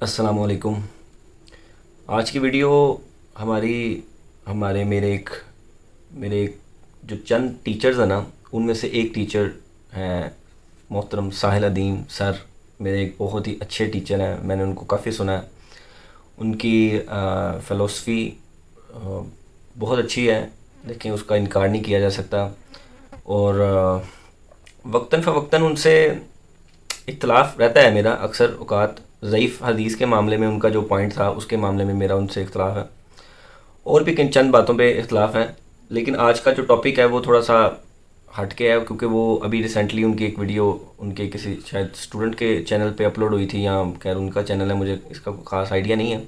السلام علیکم۔ آج کی ویڈیو میرے ایک جو چند ٹیچرز ہیں نا، ان میں سے ایک ٹیچر ہیں محترم ساحل ادیم سر۔ میرے ایک بہت ہی اچھے ٹیچر ہیں، میں نے ان کو کافی سنا ہے۔ ان کی فلسفی بہت اچھی ہے، لیکن اس کا انکار نہیں کیا جا سکتا، اور وقتاً فوقتاً ان سے اختلاف رہتا ہے میرا اکثر اوقات۔ ضعیف حدیث کے معاملے میں ان کا جو پوائنٹ تھا، اس کے معاملے میں میرا ان سے اختلاف ہے، اور بھی کن چند باتوں پہ اختلاف ہے۔ لیکن آج کا جو ٹاپک ہے وہ تھوڑا سا ہٹ کے ہے، کیونکہ وہ ابھی ریسنٹلی ان کی ایک ویڈیو ان کے کسی شاید اسٹوڈنٹ کے چینل پہ اپلوڈ ہوئی تھی، یا خیر ان کا چینل ہے، مجھے اس کا خاص آئیڈیا نہیں ہے۔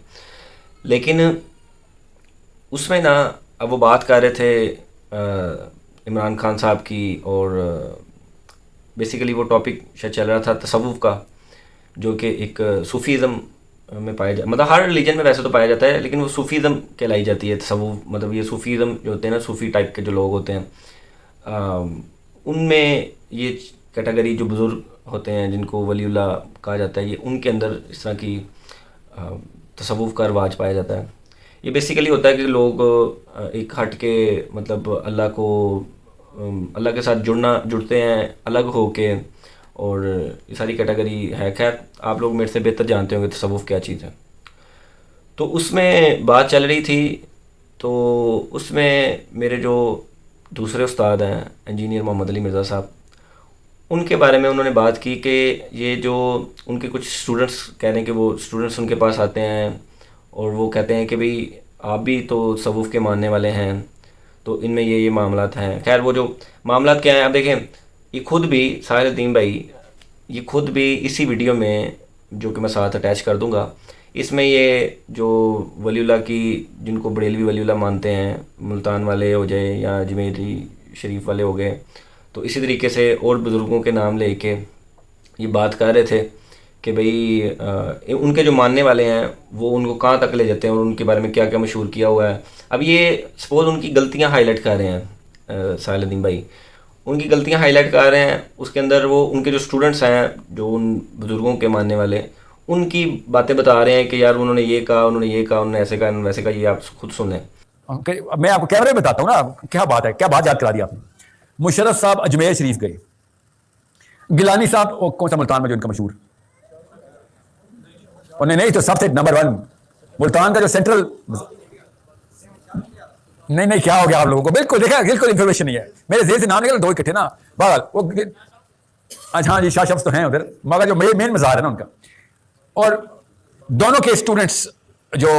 لیکن اس میں نا اب وہ بات کر رہے تھے عمران خان صاحب کی، اور بیسیکلی وہ ٹاپک شاید چل رہا تھا تصوف کا، جو کہ ایک صوفیزم میں پایا جاتا، مطلب ہر ریلیجن میں ویسے تو پایا جاتا ہے، لیکن وہ صوفیزم کہلائی جاتی ہے تصوف۔ مطلب یہ صوفیزم جو ہوتے ہیں نا، صوفی ٹائپ کے جو لوگ ہوتے ہیں، ان میں یہ کیٹیگری جو بزرگ ہوتے ہیں جن کو ولی اللہ کہا جاتا ہے، یہ ان کے اندر اس طرح کی تصوف کا رواج پایا جاتا ہے۔ یہ بیسیکلی ہوتا ہے کہ لوگ ایک ہٹ کے، مطلب اللہ کے ساتھ جڑتے ہیں الگ ہو کے، اور یہ ساری کیٹیگری ہے۔ خیر آپ لوگ میرے سے بہتر جانتے ہوں گے تصوف کیا چیز ہے۔ تو اس میں بات چل رہی تھی، تو اس میں میرے جو دوسرے استاد ہیں انجینئر محمد علی مرزا صاحب، ان کے بارے میں انہوں نے بات کی کہ یہ جو ان کے کچھ اسٹوڈنٹس کہہ رہے ہیں کہ وہ اسٹوڈنٹس ان کے پاس آتے ہیں اور وہ کہتے ہیں کہ بھئی آپ بھی تو تصوف کے ماننے والے ہیں، تو ان میں یہ معاملات ہیں۔ خیر وہ جو معاملات کیا ہیں، آپ دیکھیں، یہ خود بھی ساحل الدین بھائی، یہ خود بھی اسی ویڈیو میں جو کہ میں ساتھ اٹیچ کر دوں گا، اس میں یہ جو ولی اللہ کی، جن کو بریلوی ولی اللہ مانتے ہیں، ملتان والے ہو جائے یا اجمیری شریف والے ہو گئے، تو اسی طریقے سے اور بزرگوں کے نام لے کے یہ بات کر رہے تھے کہ بھئی ان کے جو ماننے والے ہیں وہ ان کو کہاں تک لے جاتے ہیں، اور ان کے بارے میں کیا کیا مشہور کیا ہوا ہے۔ اب یہ سپوز ان کی غلطیاں ہائی لائٹ کر رہے ہیں ساحل الدین بھائی، ان کی غلطیاں ہائی لائٹ کر رہے ہیں، اس کے اندر وہ ان کے جو اسٹوڈنٹس ہیں جو ان بزرگوں کے ماننے والے، ان کی باتیں بتا رہے ہیں کہ یار انہوں نے یہ کہا، انہوں نے یہ کہا، انہوں نے ایسے کہا، انہوں نے ویسے کہا۔ یہ آپ خود سن لیں۔ میں آپ کو کیمرے میں بتاتا ہوں نا کیا بات ہے، کیا بات یاد کرا دی آپ نے۔ مشرف صاحب اجمیر شریف گئے، گیلانی صاحب کون سا ملتان میں جو ان کا مشہور، اور نہیں تو سب سے نمبر 1 ملتان کا جو سینٹرل، نہیں کیا ہو گیا آپ لوگوں کو، بالکل دیکھا، بالکل انفارمیشن نہیں ہے میرے ذہن سے، نام نکل 2 اکٹھے نا بہرحال وہ، اچھا ہاں جی شاہ شمس تو ہیں ادھر، مگر جو مین مزار ہے نا ان کا، اور دونوں کے اسٹوڈنٹس جو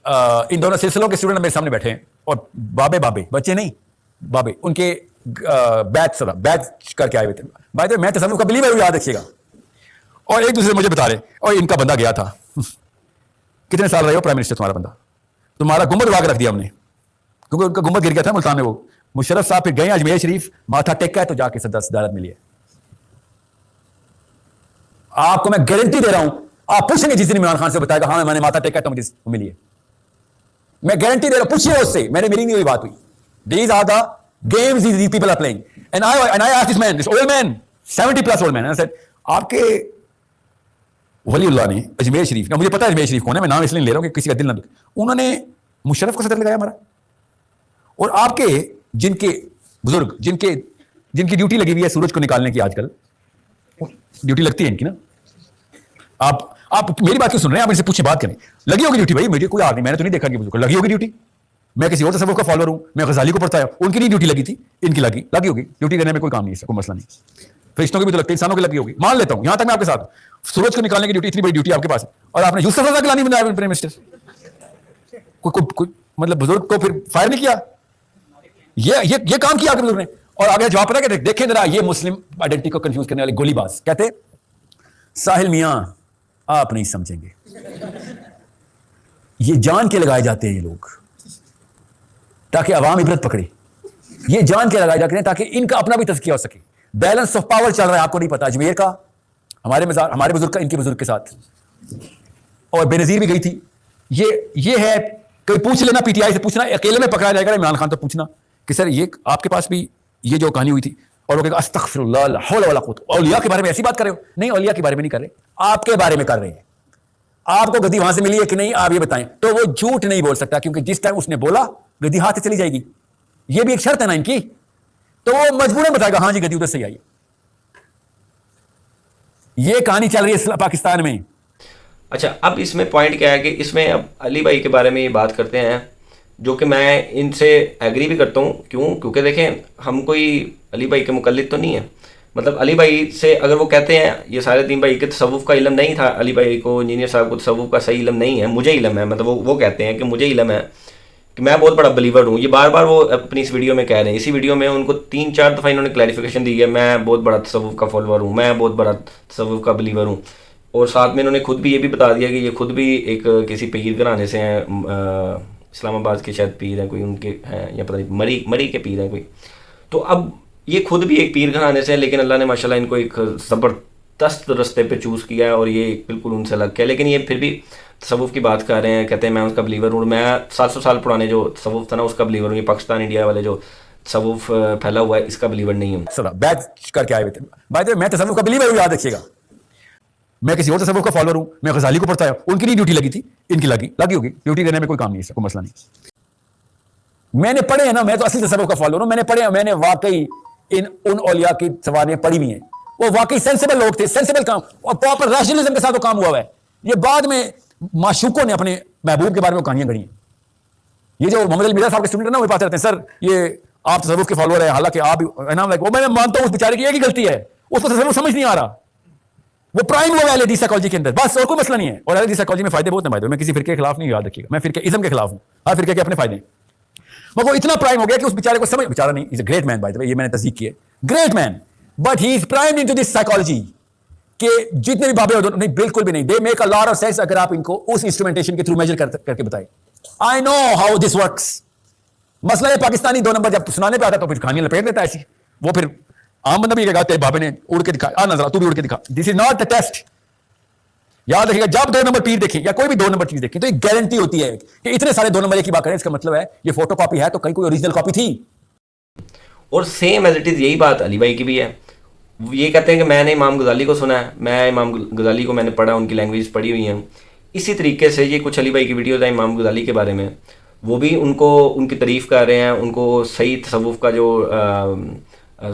ان دونوں سلسلوں کے اسٹوڈنٹ میرے سامنے بیٹھے ہیں، اور بابے بچے نہیں بابے، ان کے بیچ کر کے آئے ہوئے تھے۔ بھائی میں تصوف کا بلیور ہوں، یاد رکھیے گا، اور ایک دوسرے مجھے بتا رہے، اور ان کا بندہ گیا تھا، کتنے سال رہے ہو پرائم منسٹر تمہارا بندہ، تمہارا گنبد اڑا کے رکھ دیا ہم نے، کیونکہ ان کا گنبد گر گیا تھا ملتان میں۔ وہ مشرف صاحب پھر گئے اجمیر شریف، ماتھا ٹیکا ہے تو جا کے صدارت ملی ہے۔ آپ کو میں گارنٹی دے رہا ہوں، آپ پوچھیں گے جس دن عمران خان سے بتائے گا ہاں میں نے ماتھا ٹیکا تو مجھے ملی ہے، میں گارنٹی دے رہا ہوں، پوچھیے اس سے، میری نہیں ہوئی بات ہوئی۔ These are the games these people are playing. And I asked this man, this old man, 70+ old man, and I said, آپ کے ولی اللہ نے اجمیر شریف، مجھے پتا ہے اجمیر شریف کون ہے، میں نام اس لیے لے رہا ہوں کہ کسی کا دل نہ دکھے، انہوں نے مشرف کو صدر لگایا ہمارا، اور آپ کے جن کے بزرگ جن کی ڈیوٹی لگی ہوئی ہے سورج کو نکالنے کی، آج کل ڈیوٹی لگتی ہے ان کی نا، آپ میری بات کیوں سن رہے ہیں، آپ ان سے پوچھیں، بات کریں، لگی ہوگی ڈیوٹی، بھائی مجھے کوئی آگ نہیں، میں نے تو نہیں دیکھا کہ بزرگ لگی ہوگی ڈیوٹی، میں کسی اور تصوف کا فالوور ہوں، میں غزالی کو پڑھتا ہے، ان کی نہیں ڈیوٹی لگی تھی، ان کی لگی ہوگی، ڈیوٹی کرنے میں کوئی کام نہیں ہے، کوئی مسئلہ نہیں، فرشتوں کی بھی تو لگتی ہے، انسانوں کی لگی ہوگی، مان لیتا ہوں، یہاں تک میں آپ کے ساتھ ہوں، سورج کو نکالنے کی ڈیوٹی، اتنی بڑی ڈیوٹی آپ کے پاس ہے، اور آپ نے یوسف رضا گیلانی بنایا پرائم منسٹر، کوئی مطلب بزرگ کو پھر فائر نہیں کیا، یہ کام کیا آپ کے بزرگ نے۔ اور آگے جواب پتا کہ دیکھیں ذرا، یہ مسلم آئیڈینٹی کو کنفیوز کرنے والے گولی باز کہتے ساحل میاں آپ نہیں سمجھیں گے، یہ جان کے لگائے جاتے ہیں یہ لوگ تاکہ عوام عبرت پکڑے، یہ جان کے لگائے جاتے ہیں تاکہ ان کا اپنا بھی تزکیہ ہو سکے، بیلنس آف پاور چل رہا ہے، آپ کو نہیں پتا، اجمیر کا ہمارے بزرگ کا ان کے بزرگ کے ساتھ، اور بے نظیر بھی گئی تھی، یہ ہے کوئی پوچھ لینا، پی ٹی آئی سے پوچھنا، اکیلے میں پکڑا جائے گا عمران خان تو پوچھنا کہ سر یہ آپ کے پاس بھی یہ جو کہانی ہوئی تھی، اور وہ کہے گا استغفر اللہ لا حول ولا قوت، اولیاء کے بارے میں ایسی بات کر رہے ہو، نہیں اولیاء کے بارے میں نہیں کر رہے، آپ کے بارے میں کر رہے ہیں، آپ کو گدی وہاں سے ملی ہے کہ نہیں آپ یہ بتائیں. تو وہ جھوٹ نہیں بول سکتا کیونکہ جس ٹائم اس نے بولا گدی ہاتھ سے چلی جائے گی. یہ بھی ایک شرط ہے نا ان کی. تو وہ مجبوراً بتائے گا ہاں جی گدی ادھر سے آئی. یہ کہانی چل رہی ہے پاکستان میں. اچھا اب اس میں پوائنٹ کیا ہے کہ اس میں اب علی بھائی کے بارے میں یہ بات کرتے ہیں جو کہ میں ان سے ایگری بھی کرتا ہوں. کیونکہ دیکھیں ہم کوئی علی بھائی کے مقلد تو نہیں ہیں. مطلب علی بھائی سے اگر وہ کہتے ہیں یہ سارے دین بھائی کے تصوف کا علم نہیں تھا, علی بھائی کو انجینئر صاحب کو تصوف کا صحیح علم نہیں ہے, مجھے علم ہے, مطلب وہ کہتے ہیں کہ مجھے علم ہے کہ میں بہت بڑا بلیور ہوں. یہ بار بار وہ اپنی اس ویڈیو میں کہہ رہے ہیں. اسی ویڈیو میں ان کو 3-4 دفعہ انہوں نے کلیریفیکیشن دی ہے میں بہت بڑا تصوف کا فالوور ہوں, میں بہت بڑا تصوف کا بلیور ہوں. اور ساتھ میں انہوں نے خود بھی یہ بھی بتا دیا کہ یہ خود بھی ایک کسی پیر گھرانے سے ہیں, اسلام آباد کے شاید پیر ہیں کوئی ان کے ہیں, یا پتہ نہیں مری کے پیر ہیں کوئی. تو اب یہ خود بھی ایک پیر گھرانے سے ہیں, لیکن اللہ نے ماشاءاللہ ان کو ایک زبردست رستے پہ چوز کیا ہے اور یہ بالکل ان سے الگ کیا. لیکن یہ پھر بھی تصوف کی بات کر رہے ہیں, کہتے ہیں میں اس کا بلیور ہوں. میں 700 سال پرانے جو تصوف تھا نا اس کا بلیور ہوں. یہ پاکستان انڈیا والے جو تصوف پھیلا ہوا ہے اس کا بلیور نہیں ہوں. بیچ کر کے آئے ہوئے تھے. بھائی میں تصوف کا بلیور ہوں, یاد رکھیے گا. میں کسی اور تصوف کا فالوور ہوں, میں غزالی کو پڑھتا ہے. ان کی نہیں ڈیوٹی لگی تھی, ان کی لگی ہوگی. ڈیوٹی دینے میں کوئی کام نہیں ہے, کوئی مسئلہ نہیں. میں نے پڑھے ہیں نا, میں تو اصل تصوف کا فالوور ہوں. میں نے پڑھے ہیں, میں نے واقعی ان اولیاء کی سواریاں پڑھی ہوئی ہیں. وہ واقعی سینسیبل لوگ تھے, سینسیبل کام اور پراپر ریشنلزم کے ساتھ وہ کام ہوا ہے. یہ بعد میں معشوقوں نے اپنے محبوب کے بارے میں کہانیاں گڑھی ہیں. یہ جو محمد علی مرزا صاحب کے اسٹوڈنٹ ہیں نا, وہ پاتے رہتے ہیں سر یہ آپ تصوف کے فالوور ہیں, حالانکہ آپ میں مانتا ہوں اس بیچارے کی ایک ہی غلطی ہے, اس کو تصوف سمجھ نہیں آ رہا. وہ پرائم لوگ ہے سائیکالوجی کے اندر, بس اور کوئی مسئلہ نہیں ہے. اور سائیکالوجی میں فائدے بہت ہیں. میں کسی فرقے کے خلاف نہیں, یاد رکھیے گا, میں فرقے ازم کے خلاف ہوں. ہر فرقے کے اپنے فائدے ہیں. مگر وہ اتنا پرائم ہو گیا کہ اس بیچارے کو سمجھ, بیچارہ نہیں, از a great mean by the وے, یہ میں نے تصدیق کی ہے, great man, but he is primed into this psychology کہ جتنے بھی بابے نہیں, بالکل بھی نہیں. They make a lot of sense اگر آپ ان کو اس انسٹرومنٹیشن کے تھرو میجر کر کے بتائیں. I know how this works. مسئلہ ہے پاکستانی 2 نمبر جب سنانے پہ آتا تو پھر کہانیاں لپیٹ دیتا ہے ایسی. وہ پھر عام بندہ بھی کہا تیرے بابے نے اڑ کے دکھا, نظر تو بھی اڑ کے دکھا. دس از ناٹ دا ٹیسٹ. یاد رکھیے گا جب 2 نمبر پیر دیکھیں یا کوئی بھی 2 نمبر چیز دیکھیں تو ایک گارنٹی ہوتی ہے کہ اتنے سارے 2 نمبر ایک ہی بات کریں, اس کا مطلب ہے یہ فوٹو کاپی ہے تو کہیں کوئی اوریجنل کاپی تھی. اور سیم ایز اٹ از یہی بات علی بھائی کی بھی ہے. یہ کہتے ہیں کہ میں نے امام غزالی کو سنا ہے, میں امام غزالی کو میں نے پڑھا, ان کی لینگویج پڑھی ہوئی ہیں. اسی طریقے سے یہ کچھ علی بھائی کی ویڈیوز ہیں امام غزالی کے بارے میں, وہ بھی ان کو ان کی تعریف کر رہے ہیں, ان کو صحیح تصوف کا جو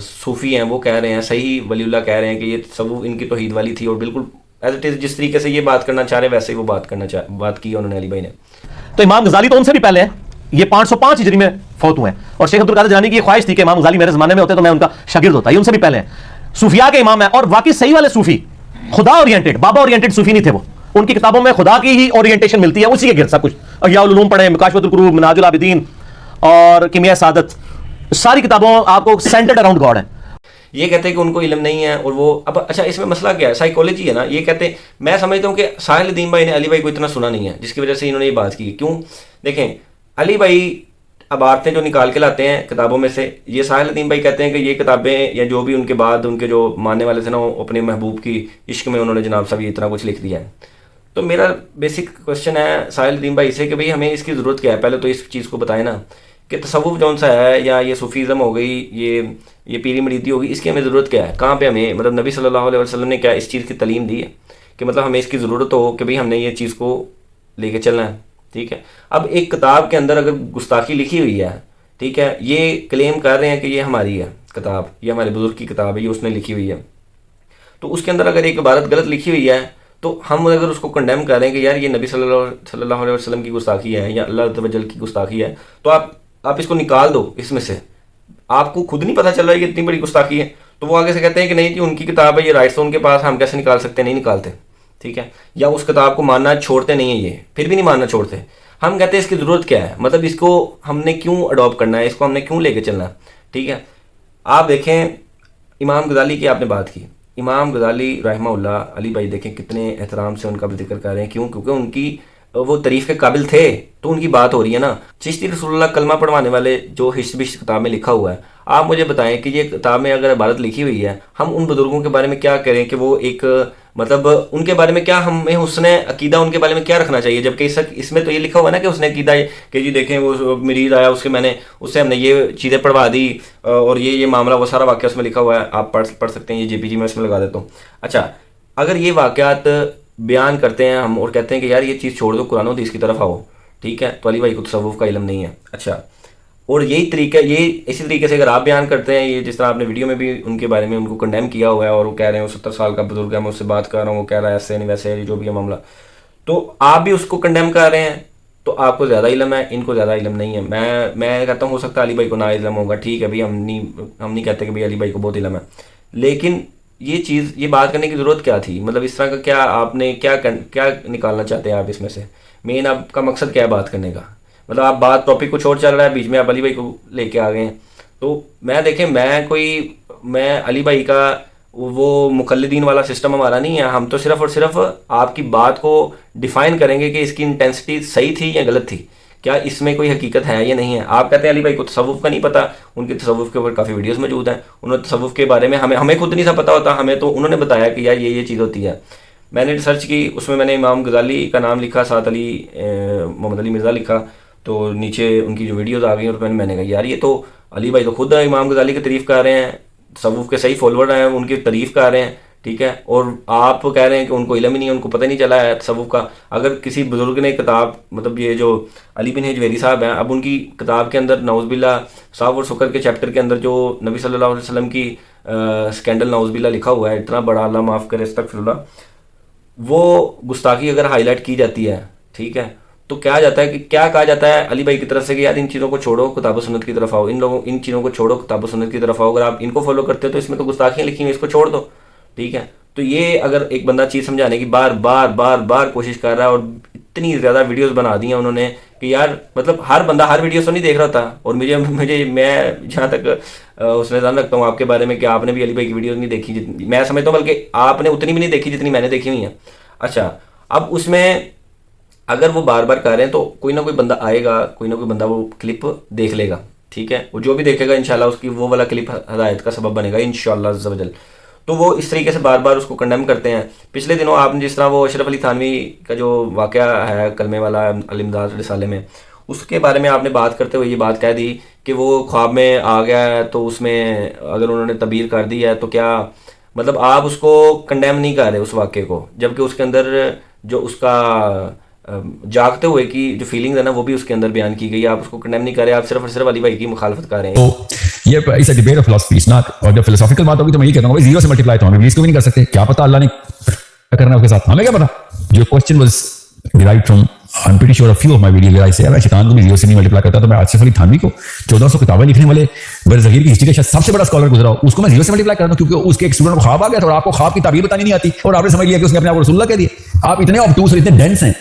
صوفی ہیں وہ کہہ رہے ہیں, صحیح ولی اللہ کہہ رہے ہیں کہ یہ تصوف ان کی توحید والی تھی. اور بالکل ایز اٹ از جس طریقے سے یہ بات کرنا چاہ رہے ویسے ہی وہ بات کی انہوں نے علی بھائی نے. تو امام غزالی تو ان سے بھی پہلے ہیں, یہ 505 ہجری میں فوت ہوئے ہیں. اور شیخ عبدالقادر جیلانی کی یہ خواہش تھی کہ امام غزالی میرے زمانے میں ہوتے تو میں ان کا شاگرد ہوتا. یہ ان سے بھی پہلے ہیں, صوفیاء کے امام ہیں. اور واقعی صحیح والے صوفی, خدا اورینٹڈ, بابا اورینٹڈ صوفی نہیں تھے وہ. ان کی کتابوں میں خدا کی ہی اورینٹیشن ملتی ہے, اسی کے گرد سب کچھ. احیاء العلوم پڑھیں, مکاشفۃ القروب, منہاج العابدین اور کیمیائے سعادت, ساری کتابوں آپ کو سینٹرڈ اراؤنڈ گاڈ ہیں. یہ کہتے ہیں کہ ان کو علم نہیں ہے. اور وہ اب اچھا اس میں مسئلہ کیا ہے, سائیکالوجی ہے نا. یہ کہتے ہیں, میں سمجھتا ہوں کہ ساحل الدین بھائی نے علی بھائی کو اتنا سنا نہیں ہے جس کی وجہ سے انہوں نے یہ بات کی. کیوں دیکھیں علی بھائی عبارتیں جو نکال کے لاتے ہیں کتابوں میں سے, یہ ساحل الدین بھائی کہتے ہیں کہ یہ کتابیں یا جو بھی ان کے بعد ان کے جو ماننے والے تھے نا وہ اپنے محبوب کی عشق میں انہوں نے جناب صاحب یہ اتنا کچھ لکھ دیا ہے. تو میرا بیسک کوشچن ہے ساحل الدین بھائی سے کہ بھئی ہمیں اس کی ضرورت کیا ہے. پہلے تو اس چیز کو بتائیں نا کہ تصوف جون سا ہے یا یہ صوفیزم ہو گئی, یہ پیری مریدی ہوگی, اس کی ہمیں ضرورت کیا ہے, کہاں پہ ہمیں مطلب نبی صلی اللہ علیہ وسلم نے کیا اس چیز کی تعلیم دی ہے کہ مطلب ہمیں اس کی ضرورت ہو کہ بھئی ہم نے یہ چیز کو لے کے چلنا ہے. ٹھیک ہے, اب ایک کتاب کے اندر اگر گستاخی لکھی ہوئی ہے, ٹھیک ہے, یہ کلیم کر رہے ہیں کہ یہ ہماری ہے کتاب, یہ ہمارے بزرگ کی کتاب ہے, یہ اس نے لکھی ہوئی ہے, تو اس کے اندر اگر ایک عبارت غلط لکھی ہوئی ہے تو ہم اگر اس کو کنڈیم کر رہے ہیں کہ یار یہ نبی صلی اللہ علیہ وسلم کی گستاخی ہے یا اللہ عز و جل کی گستاخی ہے, تو آپ اس کو نکال دو اس میں سے. آپ کو خود نہیں پتہ چل رہا ہے کہ اتنی بڑی گستاخی ہے, تو وہ آگے سے کہتے ہیں کہ نہیں جی ان کی کتاب ہے, یہ رائٹس ان کے پاس, ہم کیسے نکال سکتے ہیں, نہیں نکالتے. ٹھیک ہے, یا اس کتاب کو ماننا چھوڑتے نہیں ہیں, یہ پھر بھی نہیں ماننا چھوڑتے. ہم کہتے ہیں اس کی ضرورت کیا ہے, مطلب اس کو ہم نے کیوں اڈاپٹ کرنا ہے, اس کو ہم نے کیوں لے کے چلنا ہے. ٹھیک ہے, آپ دیکھیں امام غزالی کی آپ نے بات کی, امام غزالی رحمہ اللہ, علی بھائی دیکھیں کتنے احترام سے ان کا بھی ذکر کر رہے ہیں. کیوں؟ کیونکہ ان کی وہ تعریف کے قابل تھے تو ان کی بات ہو رہی ہے نا. چشتی رسول اللہ کلمہ پڑھوانے والے جو حشبش کتاب میں لکھا ہوا ہے, آپ مجھے بتائیں کہ یہ کتاب میں اگر عبارت لکھی ہوئی ہے, ہم ان بزرگوں کے بارے میں کیا کریں کہ وہ ایک مطلب ان کے بارے میں کیا ہمیں حسن عقیدہ ان کے بارے میں کیا رکھنا چاہیے, جبکہ اس میں تو یہ لکھا ہوا ہے نا کہ حسن عقیدہ کہ جی دیکھیں وہ مریض آیا, اس سے ہم نے یہ چیزیں پڑھوا دی اور یہ معاملہ وہ سارا واقعہ اس میں لکھا ہوا ہے, آپ پڑھ سکتے ہیں, یہ جے پی جی میں اس میں لگا دیتا ہوں. اچھا, اگر یہ واقعات بیان کرتے ہیں ہم اور کہتے ہیں کہ یار یہ چیز چھوڑ دو, قرآن و حدیث کی طرف آؤ, ٹھیک ہے, تو علی بھائی کو تصوف کا علم نہیں ہے. اچھا, اور یہی طریقہ, یہ اسی طریقے سے اگر آپ بیان کرتے ہیں, یہ جس طرح آپ نے ویڈیو میں بھی ان کے بارے میں ان کو کنڈیم کیا ہوا ہے, اور وہ کہہ رہے ہیں وہ 70 سال کا بزرگ ہے, میں اس سے بات کر رہا ہوں, وہ کہہ رہا ہے ایسے نہیں ویسے, جو بھی ہے معاملہ, تو آپ بھی اس کو کنڈیم کر رہے ہیں, تو آپ کو زیادہ علم ہے, ان کو زیادہ علم نہیں ہے. میں کہتا ہوں ہو سکتا ہے علی بھائی کو نا علم ہوگا, ٹھیک ہے بھائی, ہم نہیں کہتے کہ بھائی علی بھائی کو بہت علم ہے, لیکن یہ بات کرنے کی ضرورت کیا تھی؟ مطلب اس طرح کا کیا آپ نے کیا نکالنا چاہتے ہیں آپ اس میں سے؟ مین آپ کا مقصد کیا ہے بات کرنے کا؟ مطلب آپ بات ٹاپک کو چھوڑ چل رہا ہے, بیچ میں آپ علی بھائی کو لے کے آ گئے ہیں. تو دیکھیں, میں علی بھائی کا وہ مقلدین والا سسٹم ہمارا نہیں ہے. ہم تو صرف اور صرف آپ کی بات کو ڈیفائن کریں گے کہ اس کی انٹینسٹی صحیح تھی یا غلط تھی, کیا اس میں کوئی حقیقت ہے یا نہیں ہے. آپ کہتے ہیں علی بھائی کو تصوف کا نہیں پتہ, ان کے تصوف کے اوپر کافی ویڈیوز موجود ہیں, انہوں نے تصوف کے بارے میں ہمیں خود نہیں سا پتہ ہوتا, ہمیں تو انہوں نے بتایا کہ یار یہ چیز ہوتی ہے. میں نے ریسرچ کی, اس میں نے امام غزالی کا نام لکھا, ساتھ محمد علی مرزا لکھا, تو نیچے ان کی جو ویڈیوز آ گئی, اور میں نے کہا یار یہ تو علی بھائی تو خود امام غزالی کی تعریف کر رہے ہیں, تصوف کے صحیح فالوور ہیں, ان کی تعریف کر رہے ہیں, ٹھیک ہے, اور آپ کہہ رہے ہیں کہ ان کو علم ہی نہیں ہے, ان کو پتہ نہیں چلا ہے تصوف کا. اگر کسی بزرگ نے کتاب, مطلب یہ جو علی بن حجویری صاحب ہیں, اب ان کی کتاب کے اندر نعوذ باللہ صاف اور سکر کے چیپٹر کے اندر جو نبی صلی اللہ علیہ وسلم کی سکینڈل نعوذ باللہ لکھا ہوا ہے, اتنا بڑا, اللہ معاف کرے, استغفر اللہ, وہ گستاخی اگر ہائی لائٹ کی جاتی ہے, ٹھیک ہے, تو کیا کہا جاتا ہے علی بھائی کی طرف سے کہ یار ان چیزوں کو چھوڑو, کتاب و سنت کی طرف آؤ, ان چیزوں کو چھوڑو, کتاب و سنت کی طرف آؤ. اگر آپ ان کو فالو کرتے ہو تو اس میں تو گستاخیاں لکھی ہیں, اس کو چھوڑ دو, ٹھیک ہے. تو یہ اگر ایک بندہ چیز سمجھانے کی بار کوشش کر رہا ہے, اور اتنی زیادہ ویڈیوز بنا دی ہیں انہوں نے کہ یار مطلب ہر بندہ ہر ویڈیوز تو نہیں دیکھ رہا تھا. اور میں جہاں تک اس میں دھیان رکھتا ہوں آپ کے بارے میں کہ آپ نے بھی علی بھائی کی ویڈیوز نہیں دیکھی, میں سمجھتا ہوں بلکہ آپ نے اتنی بھی نہیں دیکھی جتنی میں نے دیکھی ہوئی ہیں. اچھا, اب اس میں اگر وہ بار کر رہے ہیں تو کوئی نہ کوئی بندہ آئے گا, کوئی نہ کوئی بندہ وہ کلپ دیکھ لے گا, ٹھیک ہے, وہ جو بھی دیکھے گا انشاءاللہ اس کی وہ والا کلپ ہدایت کا سبب بنے گا انشاءاللہ عز و جل. تو وہ اس طریقے سے بار اس کو کنڈیم کرتے ہیں. پچھلے دنوں آپ نے جس طرح وہ اشرف علی تھانوی کا جو واقعہ ہے کلمے والا الامداد رسالے میں, اس کے بارے میں آپ نے بات کرتے ہوئے یہ بات کہہ دی کہ وہ خواب میں آ گیا ہے, تو اس میں اگر انہوں نے تعبیر کر دی ہے تو کیا مطلب آپ اس کو کنڈیم نہیں کر رہے اس واقعے کو, جبکہ اس کے اندر جو اس کا جاگتے ہوئے کی جو فیلنگز ہے نا وہ بھی اس کے اندر بیان کی گئی ہے. آپ اس کو کنڈیم نہیں کر رہے, آپ صرف اور صرف علی بھائی کی مخالفت کر رہے ہیں. یہ اس ڈیبیٹ آف فلسفی از ناٹ, اور جب فلسافیکل بات ہوگی تو میں یہ کہتا ہوں زیرو سے ملٹیپلائی تو ہم ابلیس کو بھی نہیں کر سکتے, کیا پتہ اللہ نے کرنا اس کے ساتھ, ہمیں کیا پتہ. جو question was derived from I am pretty sure few of my videos where I سے میں شیطان کو بھی زیرو سے نہیں ملٹیپلائی کرتا, تو میں آصف علی تھانوی کو 1400 کتابیں لکھنے والے برصغیر کی ہسٹری کا سب سے بڑا اسکالر گزرا ہوں, اس کو میں زیرو سے ملٹیپلائی کرتا ہوں, کیونکہ اس کے ایک اسٹوڈنٹ کو خواب آ گیا تھا اور آپ کو خواب کی تعبیر بتانی نہیں آتی, اور آپ نے سمجھ لیا کہ اس نے اپنے آپ کو رسول اللہ کہہ دیا. آپ اتنے آبٹوس اور اتنے ڈینس ہیں,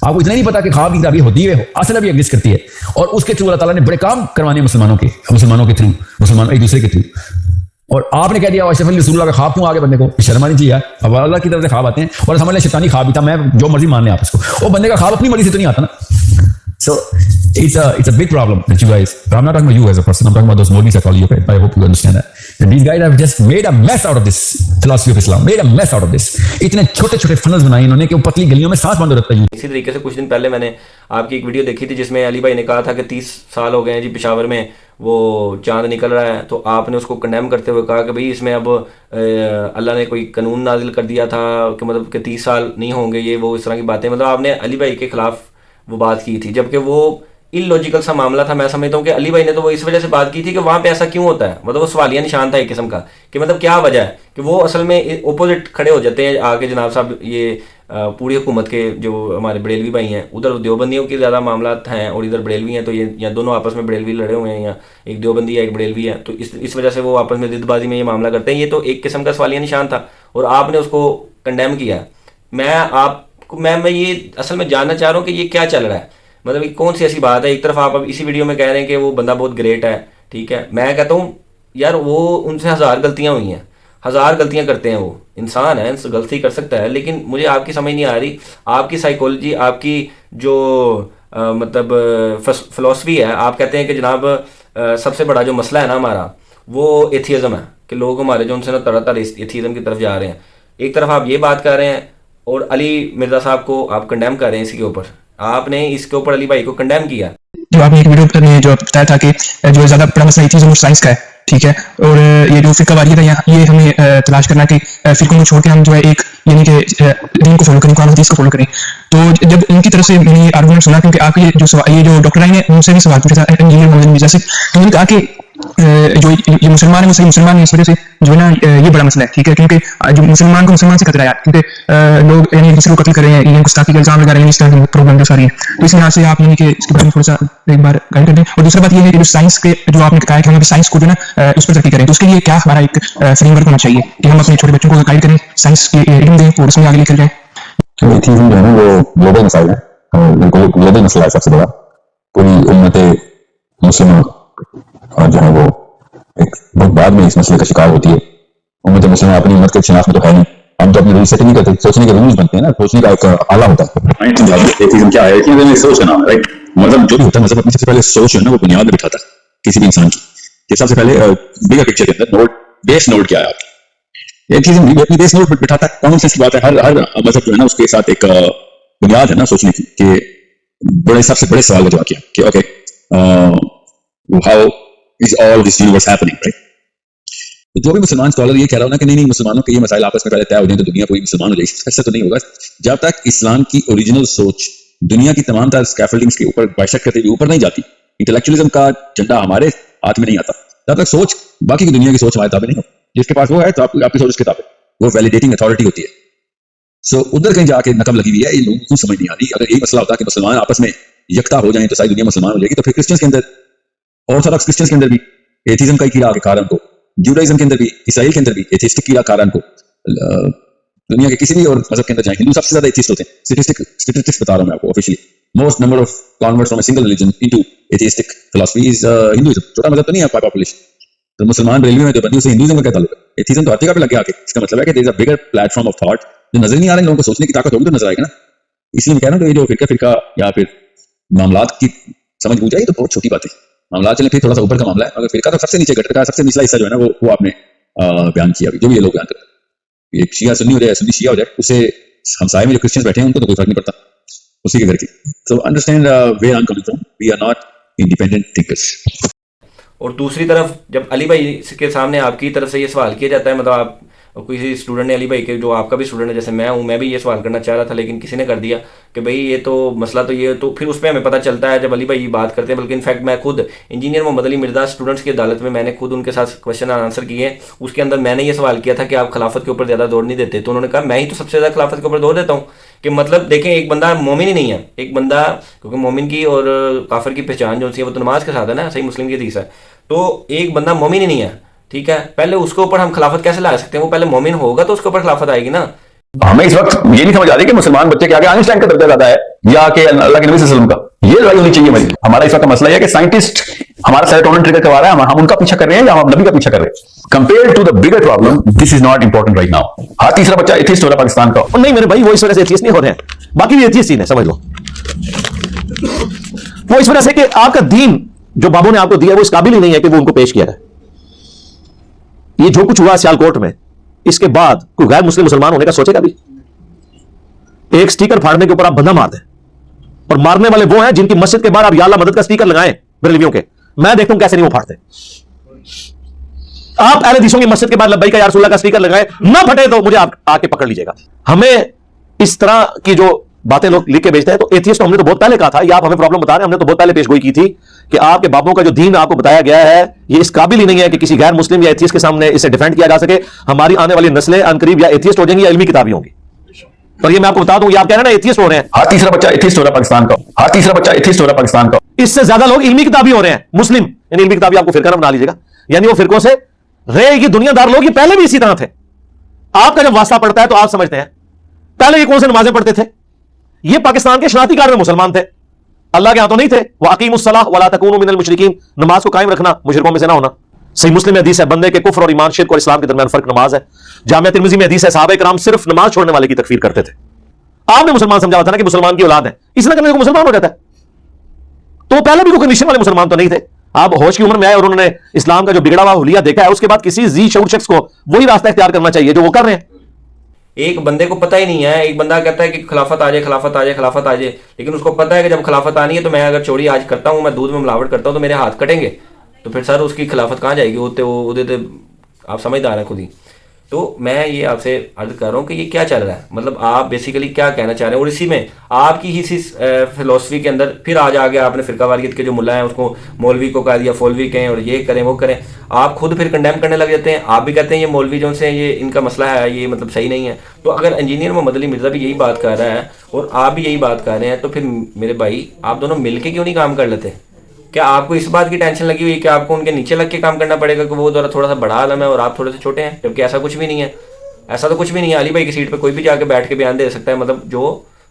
آپ کو اتنا نہیں پتا کہ خواب کی تعبیر ہوتی ہے, اصل بھی ایگزسٹ کرتی ہے, اور اس کے تھرو اللہ تعالیٰ نے بڑے کام کروانے مسلمانوں کے تھرو, مسلمان ایک دوسرے کے تھرو. اور آپ نے کہہ دیا اشرف علی رسول اللہ کا خواب کیوں آگے بندے کو شرم آنی چاہیے یار. اب اللہ کی طرف سے خواب آتے ہیں اور سمجھ لیں شیطانی خواب بھی تھا, میں جو مرضی مان لیں آپ اس کو, وہ بندے کا خواب اپنی مرضی سے تو نہیں آتا نا. So it's a big problem that you guys, but I'm not talking about you as a person, I'm talking about those Maulvis I call you, I hope you understand that. And these guys have just made a mess out of this philosophy of Islam, made a mess out of this. اتنے چھوٹے چھوٹے funnels بنائے انہوں نے کہ وہ پتلی گلیوں میں سانس بند ہو رہتا ہے. اسی طریقے سے کچھ دن پہلے میں نے آپ کی ایک ویڈیو دیکھی تھی جس میں علی بھائی نے کہا تھا کہ 30 سال ہو گئے ہیں جی پشاور میں وہ چاند نکل رہا ہے, تو آپ نے اس کو کنڈیم کرتے ہوئے کہا کہ بھئی اس میں اب اللہ نے کوئی قانون نازل کر دیا تھا کہ مطلب کہ 30 سال نہیں ہوں گے, یہ وہ اس طرح کی باتیں, مطلب آپ نے علی بھائی کے خلاف وہ بات کی تھی, جبکہ وہ illogical سا معاملہ تھا. میں سمجھتا ہوں کہ علی بھائی نے تو وہ اس وجہ سے بات کی تھی کہ وہاں پہ ایسا کیوں ہوتا ہے, مطلب وہ سوالیہ نشان تھا ایک قسم کا کہ مطلب کیا وجہ ہے کہ وہ اصل میں اپوزٹ کھڑے ہو جاتے ہیں آ کے جناب صاحب. یہ پوری حکومت کے جو ہمارے بریلوی بھائی ہیں, ادھر دیوبندیوں کے زیادہ معاملات ہیں اور ادھر بریلوی ہیں, تو یہ یا دونوں آپس میں بریلوی لڑے ہوئے ہیں, یا ایک دیوبندی ہے ایک بریلوی ہے, تو اس وجہ سے وہ آپس میں ضد بازی میں یہ معاملہ کرتے ہیں. یہ تو ایک قسم کا سوالیہ نشان تھا اور آپ نے اس کو کنڈیم کیا. میں یہ اصل میں جاننا چاہ رہا ہوں کہ یہ کیا چل رہا ہے, مطلب کون سی ایسی بات ہے. ایک طرف آپ اب اسی ویڈیو میں کہہ رہے ہیں کہ وہ بندہ بہت گریٹ ہے, ٹھیک ہے, میں کہتا ہوں یار وہ ان سے 1000 غلطیاں ہوئی ہیں, 1000 غلطیاں کرتے ہیں, وہ انسان ہے, غلطی کر سکتا ہے, لیکن مجھے آپ کی سمجھ نہیں آ رہی, آپ کی سائیکولوجی, آپ کی جو مطلب فلسفی ہے. آپ کہتے ہیں کہ جناب سب سے بڑا جو مسئلہ ہے نا ہمارا وہ ایتھیزم ہے, کہ لوگ ہمارے جو ان سے نا طرح طرح ایتھیزم کی طرف جا رہے ہیں. ایک طرف آپ یہ بات کر رہے ہیں اور علی مرزا صاحب کو آپ کنڈیم کر رہے ہیں, اسی کے اوپر آپ نے اس کے اوپر علی بھائی کو کنڈیم کیا. جو آپ نے ایک ویڈیو میں جو بتایا تھا کہ جو زیادہ بڑا مسئلہ ایتھیزم اور سائنس کا ہے, ٹھیک ہے. اور یہ جو فرقہ واریت ہے یہ ہمیں تلاش کرنا ہے کہ فرقوں کو چھوڑ کے ہم جو ہے ایک یعنی کہ دین کو فالو کریں, قرآن حدیث کو فالو کریں. تو جب ان کی طرف سے میں نے آرگومنٹ سنا, کیونکہ آپ یہ جو ڈاکٹر آئی نے ان سے بھی سوال پوچھا تھا انجینئر محمد مرزا سے, تو انہوں نے کہا کہ جو یہ مسلمان ہے وہ صحیح مسلمان ہے, اس وجہ سے جو ہے نا یہ بڑا مسئلہ ہے. ٹھیک ہے, کیونکہ جو مسلمان کو مسلمان سے خطرہ ہے, کیونکہ لوگ یعنی دوسرے کو قتل کر رہے ہیں, یہ گستاخی کا الزام لگا رہے ہیں, اس طرح کی پرابلم جو ساری ہیں. تو اس لحاظ سے آپ یعنی کہ اس کے بارے میں تھوڑا سا ایک بار گائڈ کر دیں. اور دوسری بات یہ ہے کہ جو سائنس کے جو آپ نے کہا ہے کہ ہم ابھی سائنس کو جو ہے نا اس پر ترقی کریں, تو اس کے لیے کیا ہمارا ایک فریم ورک ہونا چاہیے کہ ہم اپنے چھوٹے بچوں کو گائڈ کریں, سائنس کے علم دیں اور اس میں آگے لے کر جائیں. ایتھیزم جو ہے نا وہ گلوبل مسائل ہے, بالکل گلوبل مسئلہ ہے سب سے بڑا. پوری امت مسلمہ اور جو ہے وہ ایک بہت بعد میں اس مسئلے کا شکار ہوتی ہے. امت مسلمہ اپنی امت کے شناخت میں تو ہے نہیں, ہم تو اپنی ری سیٹنگ نہیں کرتے, سوچنے کے رولز بنتے ہیں نا, سوچنے کا ایک آلہ ہوتا ہے. ایتھیزم کیا ہے؟ ایتھیزم ایک سوچ کا نام ہے, رائٹ. مطلب جو بھی ہوتا ہے مذہب اپنی سب سے پہلے سوچ جو ہے نا وہ بنیاد میں بٹھاتا ہے کسی بھی انسان کی, کہ سب سے پہلے بگر پکچر کے اندر بیس نوٹ کیا ہے آپ کی. ایتھیزم بھی اپنی بیس نوٹ بٹھاتا ہے, کامن سینس کی بات ہے. ہر مذہب جو ہے نا اس کے ساتھ ایک بنیاد ہے نا سوچنے کی, کہ بڑے سب سے بڑے سوال کا جواب کیا کہ okay how is all this universe happening, right. جو بھی مسلمان اسکالر یہ کہہ رہا ہوں نا کہ نہیں مسلمانوں کے یہ مسائل آپس میں پہلے طے ہو جائیں تو دنیا کوئی مسلمان ہو جائے, ایسا تو نہیں ہوگا. جب تک اسلام کی اوریجنل سوچ دنیا کی تمام تر اسکیفولڈنگس کے اوپر بائشک کرتے ہوئے اوپر نہیں جاتی, انٹلیکچولیزم کا جھنڈا ہمارے ہاتھ میں نہیں آتا, تب تک سوچ باقی کی دنیا کی سوچ ہمارے تابع نہیں ہوتی. جس کے پاس وہ ہے تو آپ کی سوچ اس کے تابع, وہ ویلیڈیٹنگ اتھارٹی ہوتی ہے. سو ادھر کہیں جا کے نقم لگی ہوئی ہے, یہ لوگوں کو سمجھ نہیں آتی. اگر یہی مسئلہ ہوتا کہ مسلمان آپس میں یکتا ہو جائیں تو ساری دنیا مسلمان ہو جائے گی, تو پھر کرسچنس کے اندر, آرتھوڈاکس کرسچنس کے اندر بھی ایتھیزم کا ہی کیڑا کارن کو, جوڈائزم کے اندر بھی, اسرائیل کے اندر بھی ایتھیسٹک کیڑا کارن کو, دنیا کے کسی بھی اور مذہب کے اندر جائیں, ہندو سب سے زیادہ ایتھیسٹ ہوتے ہیں. اسٹیٹسٹکس بتا رہا ہوں میں آپ کو officially, most number of converts from a single religion into atheistic philosophy is Hinduism. چھوٹا مذہب تو نہیں ہے پاپولیشن, تو مسلمان ریلوے میں جو بندی اسے ہندوازم کا کیا تعلق ہے؟ ایتھیزم تو ہر جگہ پہ لگ گیا آ کے. اس کا مطلب ہے کہ دیر از اے بگر پلیٹ فارم آف تھاٹ جو نظر نہیں آ رہے ہیں, لوگوں کو سوچنے کی طاقت ہوگی تو نظر آئے گا نا. اس لیے میں کہہ رہا ہوں کہ یہ جو فرقہ یا پھر معاملات کی سمجھ بوجھ جائے تو بہت چھوٹی بات ہے. معاملات چلیں پھر تھوڑا سا اوپر کا معاملہ ہے, مگر فرقہ تو سب سے نیچے گٹر کا سب سے نچلا حصہ جو ہے نا وہ آپ نے بیان کیا, جو بھی یہ لوگ بیان کرتے ہیں. ایک شیعہ سنی ہو جائے, سنی شیعہ ہو جائے, اسے ہمسائے میں جو کرسچنز بیٹھے ہیں ان کو تو کوئی فرق نہیں پڑتا اسی کے گھر کی. So understand where I am coming from, we are not independent thinkers. اور دوسری طرف جب علی بھائی کے سامنے آپ کی طرف سے یہ سوال کیا جاتا ہے, مطلب آپ کسی اسٹوڈنٹ نے, علی بھائی کے جو آپ کا بھی اسٹوڈنٹ ہے جیسے میں ہوں, میں بھی یہ سوال کرنا چاہ رہا تھا لیکن کسی نے کر دیا کہ بھئی یہ تو مسئلہ تو یہ, تو پھر اس پہ ہمیں پتہ چلتا ہے جب علی بھائی یہ بات کرتے ہیں. بلکہ انفیکٹ میں خود انجینئر محمد علی مرزا اسٹوڈنٹس کی عدالت میں نے خود ان کے ساتھ کویشچن آنسر کیے, اس کے اندر میں نے یہ سوال کیا تھا کہ آپ خلافت کے اوپر زیادہ زور نہیں دیتے, تو انہوں نے کہا میں ہی تو سب سے زیادہ خلافت کے اوپر زور دیتا ہوں. کہ مطلب دیکھیں ایک بندہ مومن ہی نہیں ہے, ایک بندہ کیونکہ مومن کی اور کافر کی پہچان جو ہے وہ تو نماز کے ساتھ ہے نا, صحیح مسلم کی حدیث ہے. تو ایک بندہ مومن ہی نہیں ہے, ٹھیک ہے, پہلے اس کے اوپر ہم خلافت کیسے لا سکتے ہیں؟ وہ پہلے مومن ہوگا تو اس کے اوپر خلافت آئے گی نا. ہمیں اس وقت یہ نہیں سمجھ آ رہی کہ مسلمان بچے کے آگے آئنسٹائن کا درجہ زیادہ ہے یا کہ اللہ کے نبی صلی اللہ علیہ وسلم کا. یہ لڑائی ہونی چاہیے ہماری. ہمارا اس وقت کا مسئلہ یہ ہے کہ سائنٹسٹ ہمارا سیروٹونن ٹریگر کروا رہا ہے, ہم ان کا پیچھا کر رہے ہیں یا ہم نبی کا پیچھا کر رہے ہیں. Compare to the bigger problem this is not important right now. ہر تیسرا بچہ ایتھیسٹ ہو رہا ہے پاکستان کا. نہیں میرے بھائی, وہ اس وجہ سے ایتھیسٹ نہیں ہو رہے ہیں, باقی بھی ایتھیسٹ ہی ہیں, سمجھ لو. وہ اس وجہ سے کہ آپ کا دین جو بابوں نے آپ کو دیا وہ اس قابل ہی نہیں ہے کہ وہ ان کو پیش کیا ہے. یہ جو کچھ ہوا سیالکوٹ میں, اس کے بعد کوئی غیر مسلم مسلمان ہونے کا سوچے گا بھی؟ ایک سٹیکر پھاڑنے کے اوپر آپ بندہ مار دیں, اور مارنے والے وہ ہیں جن کی مسجد کے بعد آپ یا اللہ مدد کا سٹیکر لگائیں بریلویوں کے. میں دیکھتا ہوں کیسے نہیں وہ پھاڑتے. آپ اہل حدیثوں کی مسجد کے بعد لبیک یا رسول اللہ کا سٹیکر لگائیں, نہ پھٹے تو مجھے آپ آ کے پکڑ لیجیے گا. ہمیں اس طرح کی جو باتیں لوگ لکھ کے بیچتے ہیں, تو ایتھیسٹ ہم نے تو بہت پہلے کہا تھا, یہ آپ ہمیں پرابلم بتا رہے ہیں, ہم نے تو بہت پہلے پیش گوئی کی تھی کہ آپ کے بابوں کا جو دین آپ کو بتایا گیا ہے یہ اس قابل ہی نہیں ہے کہ کسی غیر مسلم یا ایتھیسٹ کے سامنے اسے ڈیفینڈ کیا جا سکے. ہماری آنے والی نسلیں ان قریب یا ایتھیسٹ ہو جائیں گی یا علمی کتابی ہوں گی. اور یہ میں آپ کو بتا دوں, یہ آپ کہہ رہے ہیں نا ایتھیسٹ ہو رہے ہیں, ہر تیسرا بچہ ایتھیسٹ ہو رہا ہے پاکستان کا. ہر تیسرا بچہ ایتھیسٹ ہو رہا ہے پاکستان کا. اس سے زیادہ لوگ علمی کتابی ہو رہے ہیں مسلم. یعنی علمی کتابی آپ کو فرقہ نہ بنا لیجیے گا, یعنی وہ فرقوں سے رہے. یہ دنیا دار لوگ یہ پہلے بھی اسی طرح تھے. آپ کا جب واسطہ پڑتا ہے تو آپ سمجھتے ہیں پہلے یہ کون سے نمازیں پڑھتے تھے. یہ پاکستان کے شناختی کارڈ میں مسلمان تھے, اللہ کے ہاتھوں نہیں تھے. وَأَقِیمُوا الصَّلَاةَ وَلَا تَكُونُوا مِنَ الْمُشْرِكِينَ, نماز کو قائم رکھنا, مشرکوں میں سے نہ ہونا. صحیح مسلم میں حدیث ہے, بندے کے کفر اور ایمان, شرک اور اسلام کے درمیان فرق نماز ہے. جامعہ ترمذی میں حدیث ہے, صحابہ کرام صرف نماز چھوڑنے والے کی تکفیر کرتے تھے. آپ نے مسلمان سمجھا تھا نا کہ مسلمان کی اولاد ہے, اس طرح کرنے کو مسلمان ہو جاتا ہے. تو پہلے بھی کوئی کنڈیشن والے مسلمان تو نہیں تھے. آپ ہوش کی عمر میں آئے اور انہوں نے اسلام کا جو بگڑا ہوا حلیہ دیکھا ہے, اس کے بعد کسی ذی شعور شخص کو وہی راستہ اختیار کرنا چاہیے جو وہ کر رہے ہیں. ایک بندے کو پتہ ہی نہیں ہے, ایک بندہ کہتا ہے کہ خلافت آ جائے, خلافت آ جائے, خلافت آ جائے, لیکن اس کو پتہ ہے کہ جب خلافت آنی ہے تو میں اگر چوری آج کرتا ہوں, میں دودھ میں ملاوٹ کرتا ہوں تو میرے ہاتھ کٹیں گے. تو پھر سر اس کی خلافت کہاں جائے گی؟ وہ آپ سمجھدار ہیں خود ہی. تو میں یہ آپ سے عرض کر رہا ہوں کہ یہ کیا چل رہا ہے، مطلب آپ بیسیکلی کیا کہنا چاہ رہے ہیں. اور اسی میں آپ کی اسی فلسفی کے اندر پھر آج آگے آپ نے فرقہ واریت کے جو ملا ہیں اس کو مولوی کو کہہ دیا، فولوی کہیں، اور یہ کریں وہ کریں. آپ خود پھر کنڈیم کرنے لگ جاتے ہیں. آپ بھی کہتے ہیں یہ مولوی جو سے یہ ان کا مسئلہ ہے، یہ مطلب صحیح نہیں ہے. تو اگر انجینئر محمد علی مرزا بھی یہی بات کر رہا ہے اور آپ بھی یہی بات کر رہے ہیں، تو پھر میرے بھائی آپ دونوں مل کے کیوں نہیں کام کر لیتے؟ کیا آپ کو اس بات کی ٹینشن لگی ہوئی کہ آپ کو ان کے نیچے لگ کے کام کرنا پڑے گا کہ وہ تھوڑا سا بڑا عالم ہے اور آپ تھوڑے سے چھوٹے ہیں؟ جبکہ ایسا کچھ بھی نہیں ہے. ایسا تو کچھ بھی نہیں ہے. علی بھائی کی سیٹ پہ کوئی بھی جا کے بیٹھ کے بیان دے سکتا ہے، مطلب جو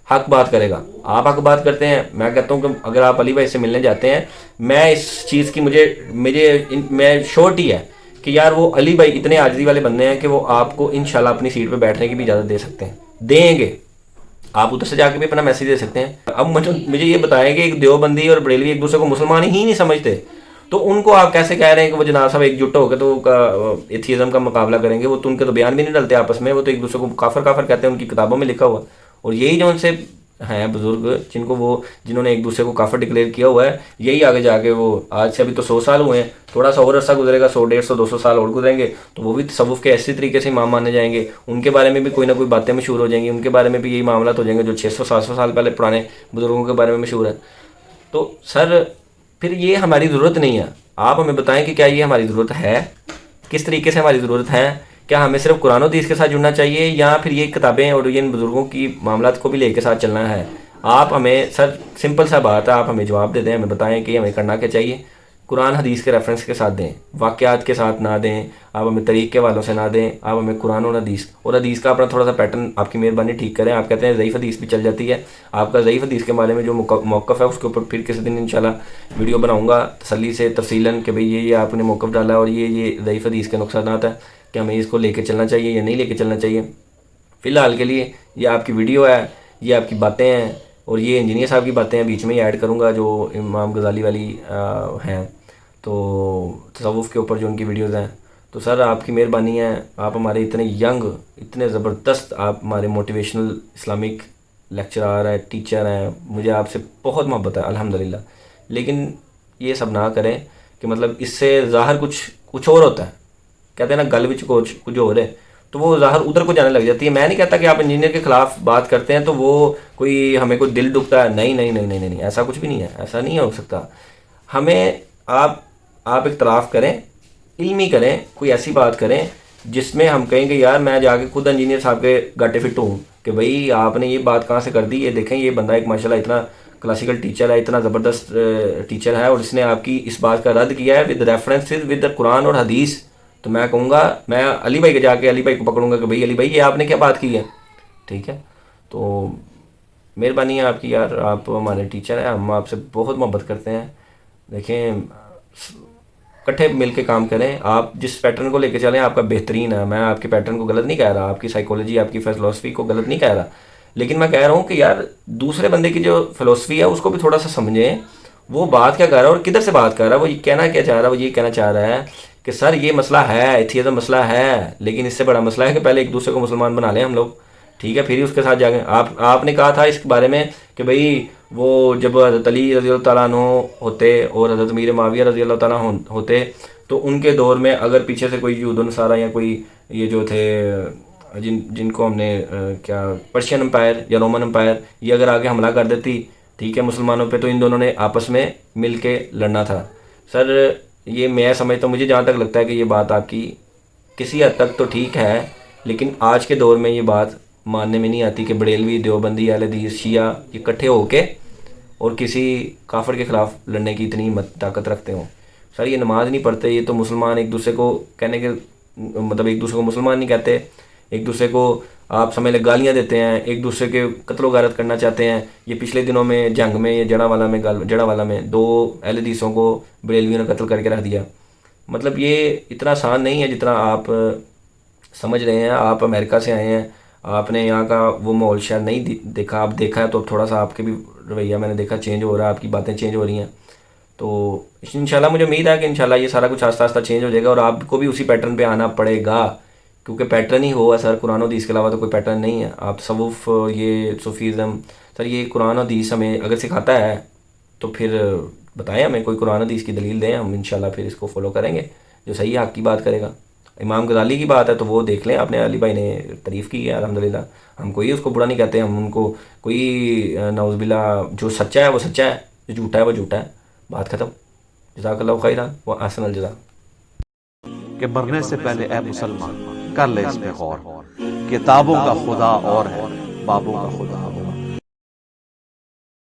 حق بات کرے گا. آپ حق بات کرتے ہیں. میں کہتا ہوں کہ اگر آپ علی بھائی سے ملنے جاتے ہیں، میں اس چیز کی میں شورٹی ہے کہ یار وہ علی بھائی اتنے عاجزی والے بندے ہیں کہ وہ آپ کو انشاءاللہ اپنی سیٹ پہ بیٹھنے کی بھی اجازت دے سکتے ہیں، دیں گے. آپ ادھر سے جا کے بھی اپنا میسیج دے سکتے ہیں. اب مجھے یہ بتائیں کہ ایک دیوبندی اور بریلوی ایک دوسرے کو مسلمان ہی نہیں سمجھتے، تو ان کو آپ کیسے کہہ رہے ہیں کہ وہ جناب صاحب ایک جٹ ہو کے تو ایتھیزم کا مقابلہ کریں گے؟ وہ تو ان کے تو بیان بھی نہیں ڈلتے آپس میں، وہ تو ایک دوسرے کو کافر کافر کہتے ہیں، ان کی کتابوں میں لکھا ہوا. اور یہی جو ان سے ہیں بزرگ جنہوں نے ایک دوسرے کو کافر ڈکلیئر کیا ہوا ہے، یہی آگے جا کے وہ آج سے ابھی تو 100 سال ہوئے ہیں، تھوڑا سا اور عرصہ گزرے گا، 100 150 200 سال اور گزریں گے تو وہ بھی تصوف کے ایسی طریقے سے امام مانے جائیں گے. ان کے بارے میں بھی کوئی نہ کوئی باتیں مشہور ہو جائیں گی، ان کے بارے میں بھی یہی معاملات ہو جائیں گے جو 600 700 سال پہلے پرانے بزرگوں کے بارے میں مشہور ہے. تو سر پھر یہ ہماری ضرورت نہیں ہے. آپ ہمیں بتائیں کہ کیا یہ ہماری ضرورت ہے؟ کس طریقے سے ہماری ضرورت ہے؟ کیا ہمیں صرف قرآن و حدیث کے ساتھ جڑنا چاہیے یا پھر یہ کتابیں اور ان بزرگوں کی معاملات کو بھی لے کے ساتھ چلنا ہے؟ آپ ہمیں سر سمپل سا بات ہے، آپ ہمیں جواب دے دیں، ہمیں بتائیں کہ ہمیں کرنا کیا چاہیے. قرآن حدیث کے ریفرنس کے ساتھ دیں، واقعات کے ساتھ نہ دیں. آپ ہمیں طریقے والوں سے نہ دیں، آپ ہمیں قرآن اور حدیث کا اپنا تھوڑا سا پیٹرن آپ کی مہربانی ٹھیک کریں. آپ کہتے ہیں ضعیف حدیث بھی چل جاتی ہے. آپ کا ضعیف حدیث کے بارے میں جو موقف ہے اس کے اوپر پھر کسی دن انشاءاللہ ویڈیو بناؤں گا تسلی سے تفصیلاً کہ بھئی یہ آپ نے موقف ڈالا اور یہ ضعیف حدیث کے نقصانات ہیں کہ ہمیں اس کو لے کے چلنا چاہیے یا نہیں لے کے چلنا چاہیے. فی الحال کے لیے یہ آپ کی ویڈیو ہے، یہ آپ کی باتیں ہیں اور یہ انجینئر صاحب کی باتیں ہیں، بیچ میں ہی ایڈ کروں گا جو امام غزالی والی ہیں تو تصوف کے اوپر جو ان کی ویڈیوز ہیں. تو سر آپ کی مہربانی ہے، آپ ہمارے اتنے ینگ، اتنے زبردست، آپ ہمارے موٹیویشنل اسلامک لیکچرار ہیں، ٹیچر ہیں، مجھے آپ سے بہت محبت ہے الحمدللہ. لیکن یہ سب نہ کریں کہ مطلب اس سے ظاہر کچھ اور ہوتا ہے. کہتے ہیں نا گل وچ کچھ اور ہے تو وہ ظاہر ادھر کو جانے لگ جاتی ہے. میں نہیں کہتا کہ آپ انجینئر کے خلاف بات کرتے ہیں تو وہ ہمیں کوئی دل دکھتا ہے، نہیں نہیں نہیں نہیں نہیں، ایسا کچھ بھی نہیں ہے، ایسا نہیں ہو سکتا. ہمیں آپ اختلاف کریں، علمی کریں، کوئی ایسی بات کریں جس میں ہم کہیں کہ یار میں جا کے خود انجینئر صاحب کے گاٹے فٹ ہوں کہ بھئی آپ نے یہ بات کہاں سے کر دی. یہ دیکھیں یہ بندہ ایک ماشاءاللہ اتنا کلاسیکل ٹیچر ہے، اتنا زبردست ٹیچر ہے اور اس نے آپ کی اس بات کا رد کیا ہے ود ریفرنسز ود قرآن اور حدیث. تو میں کہوں گا، میں علی بھائی کے جا کے علی بھائی کو پکڑوں گا کہ بھئی علی بھائی یہ آپ نے کیا بات کی ہے. ٹھیک ہے، تو مہربانی ہے آپ کی یار، آپ ہمارے ٹیچر ہیں، ہم آپ سے بہت محبت کرتے ہیں. دیکھیں کٹھے مل کے کام کریں. آپ جس پیٹرن کو لے کے چلیں آپ کا بہترین ہے. میں آپ کے پیٹرن کو غلط نہیں کہہ رہا، آپ کی سائیکولوجی، آپ کی فلسفی کو غلط نہیں کہہ رہا، لیکن میں کہہ رہا ہوں کہ یار دوسرے بندے کی جو فلسفی ہے اس کو بھی تھوڑا سا سمجھیں. وہ بات کیا کر رہا ہے اور کدھر سے بات کر رہا ہے، وہ یہ کہنا کیا چاہ رہا ہے. وہ یہ کہنا چاہ رہا ہے کہ سر یہ مسئلہ ہے، ایتھیزم مسئلہ ہے، لیکن اس سے بڑا مسئلہ ہے کہ پہلے ایک دوسرے کو مسلمان بنا لیں ہم لوگ. ٹھیک ہے، پھر ہی اس کے ساتھ جا کے آپ نے کہا تھا اس کے بارے میں کہ بھئی وہ جب حضرت علی رضی اللہ تعالیٰ عنہ ہوتے اور حضرت امیر معاویہ رضی اللہ تعالیٰ ہوتے تو ان کے دور میں اگر پیچھے سے کوئی یہود و نصارہ یا کوئی یہ جو تھے جن کو ہم نے کیا پرشین امپائر یا رومن امپائر، یہ اگر آگے حملہ کر دیتی ٹھیک ہے مسلمانوں پہ، تو ان دونوں نے آپس میں مل کے لڑنا تھا. سر یہ میں سمجھتا ہوں، مجھے جہاں تک لگتا ہے کہ یہ بات آپ کی کسی حد تک تو ٹھیک ہے، لیکن آج کے دور میں یہ بات ماننے میں نہیں آتی کہ بریلوی، دیوبندی، اہل حدیث، شیعہ یہ اکٹھے ہو کے اور کسی کافر کے خلاف لڑنے کی اتنی طاقت رکھتے ہوں. سر یہ نماز نہیں پڑھتے، یہ تو مسلمان ایک دوسرے کو کہنے کے مطلب ایک دوسرے کو مسلمان نہیں کہتے، ایک دوسرے کو آپ سمجھ لیں گالیاں دیتے ہیں، ایک دوسرے کے قتل و غارت کرنا چاہتے ہیں. یہ پچھلے دنوں میں جنگ میں یہ جڑا والا میں 2 اہل حدیثوں کو بریلویوں نے قتل کر کے رکھ دیا. مطلب یہ اتنا آسان نہیں ہے جتنا آپ سمجھ رہے ہیں. آپ امریکہ سے آئے ہیں، آپ نے یہاں کا وہ ماحول شاید نہیں دیکھا، آپ دیکھا ہے تو تھوڑا سا آپ کے بھی رویہ میں نے دیکھا چینج ہو رہا ہے، آپ کی باتیں چینج ہو رہی ہیں. تو انشاءاللہ مجھے امید ہے کہ انشاءاللہ یہ سارا کچھ آہستہ آہستہ چینج ہو جائے گا اور آپ کو بھی اسی پیٹرن پہ آنا پڑے گا، کیونکہ پیٹرن ہی ہوا سر. قرآن و حدیث کے علاوہ تو کوئی پیٹرن نہیں ہے. آپ تصوف، یہ صوفیزم، سر یہ قرآن و حدیث ہمیں اگر سکھاتا ہے تو پھر بتائیں ہمیں, کوئی قرآن حدیث کی دلیل دیں, ہم انشاءاللہ پھر اس کو فالو کریں گے. جو صحیح حق کی بات کرے گا. امام غزالی کی بات ہے تو وہ دیکھ لیں, اپنے علی بھائی نے تعریف کی ہے الحمدللہ, ہم کوئی اس کو برا نہیں کہتے, ہم ان کو کوئی نعوذ باللہ, جو سچا ہے وہ سچا ہے, جو جھوٹا ہے وہ جھوٹا ہے, بات ختم. جزاک اللہ خیرا و احسن الجزا. کہ مرنے سے پہلے اے مسلمان کر لے اس پہ غور, کتابوں کا خدا اور ہے بابوں کا خدا.